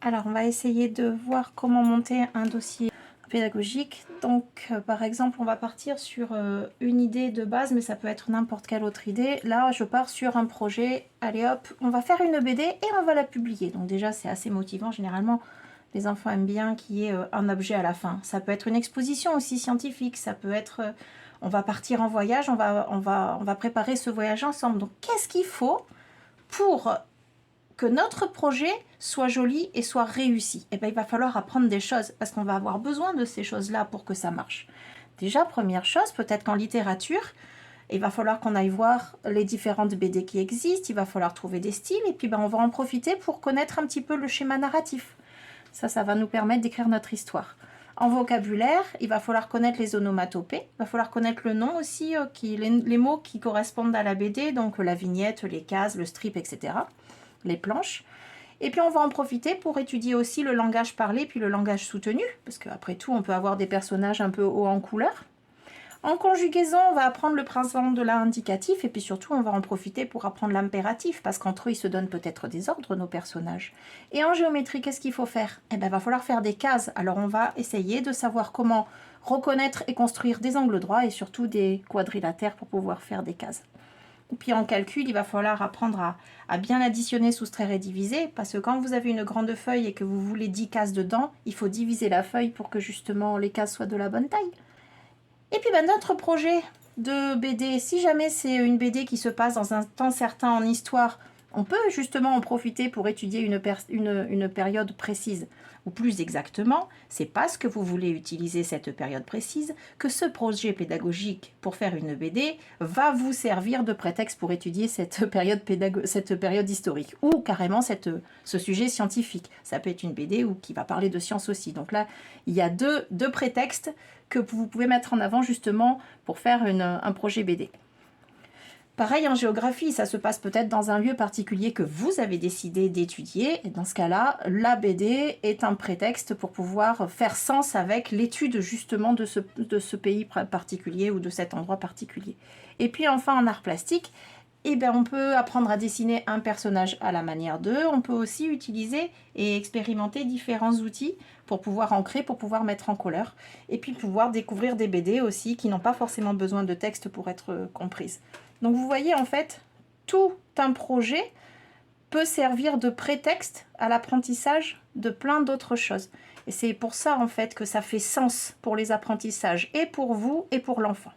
Alors, on va essayer de voir comment monter un dossier pédagogique. Donc, par exemple, on va partir sur une idée de base, mais ça peut être n'importe quelle autre idée. Là, je pars sur un projet. Allez hop, on va faire une BD et on va la publier. Donc déjà, c'est assez motivant. Généralement, les enfants aiment bien qu'il y ait un objet à la fin. Ça peut être une exposition aussi scientifique. Ça peut être... on va partir en voyage, on va préparer ce voyage ensemble. Donc, qu'est-ce qu'il faut pour que notre projet soit joli et soit réussi? Et bien, il va falloir apprendre des choses parce qu'on va avoir besoin de ces choses-là pour que ça marche. Déjà, première chose, peut-être qu'en littérature, il va falloir qu'on aille voir les différentes BD qui existent, il va falloir trouver des styles et puis ben, on va en profiter pour connaître un petit peu le schéma narratif. Ça va nous permettre d'écrire notre histoire. En vocabulaire, il va falloir connaître les onomatopées, il va falloir connaître le nom aussi, les mots qui correspondent à la BD, donc la vignette, les cases, le strip, etc. Les planches. Et puis on va en profiter pour étudier aussi le langage parlé puis le langage soutenu, parce qu'après tout on peut avoir des personnages un peu hauts en couleur. En conjugaison, on va apprendre le présent de l'indicatif et puis surtout on va en profiter pour apprendre l'impératif, parce qu'entre eux ils se donnent peut-être des ordres, nos personnages. Et en géométrie, qu'est-ce qu'il faut faire? Eh bien, il va falloir faire des cases. Alors on va essayer de savoir comment reconnaître et construire des angles droits et surtout des quadrilatères pour pouvoir faire des cases. Et puis en calcul, il va falloir apprendre à bien additionner, soustraire et diviser, parce que quand vous avez une grande feuille et que vous voulez 10 cases dedans, il faut diviser la feuille pour que justement les cases soient de la bonne taille. Et puis ben, notre projet de BD, si jamais c'est une BD qui se passe dans un temps certain en histoire, on peut justement en profiter pour étudier une période précise. Ou plus exactement, c'est parce que vous voulez utiliser cette période précise que ce projet pédagogique pour faire une BD va vous servir de prétexte pour étudier cette période historique ou carrément ce sujet scientifique. Ça peut être une BD ou qui va parler de science aussi. Donc là, il y a deux prétextes que vous pouvez mettre en avant justement pour faire un projet BD. Pareil en géographie, ça se passe peut-être dans un lieu particulier que vous avez décidé d'étudier. Et dans ce cas-là, la BD est un prétexte pour pouvoir faire sens avec l'étude justement de ce pays particulier ou de cet endroit particulier. Et puis enfin en art plastique, eh bien, on peut apprendre à dessiner un personnage à la manière d'eux. On peut aussi utiliser et expérimenter différents outils pour pouvoir ancrer, pour pouvoir mettre en couleur. Et puis pouvoir découvrir des BD aussi qui n'ont pas forcément besoin de texte pour être comprises. Donc vous voyez en fait, tout un projet peut servir de prétexte à l'apprentissage de plein d'autres choses. Et c'est pour ça en fait que ça fait sens pour les apprentissages et pour vous et pour l'enfant.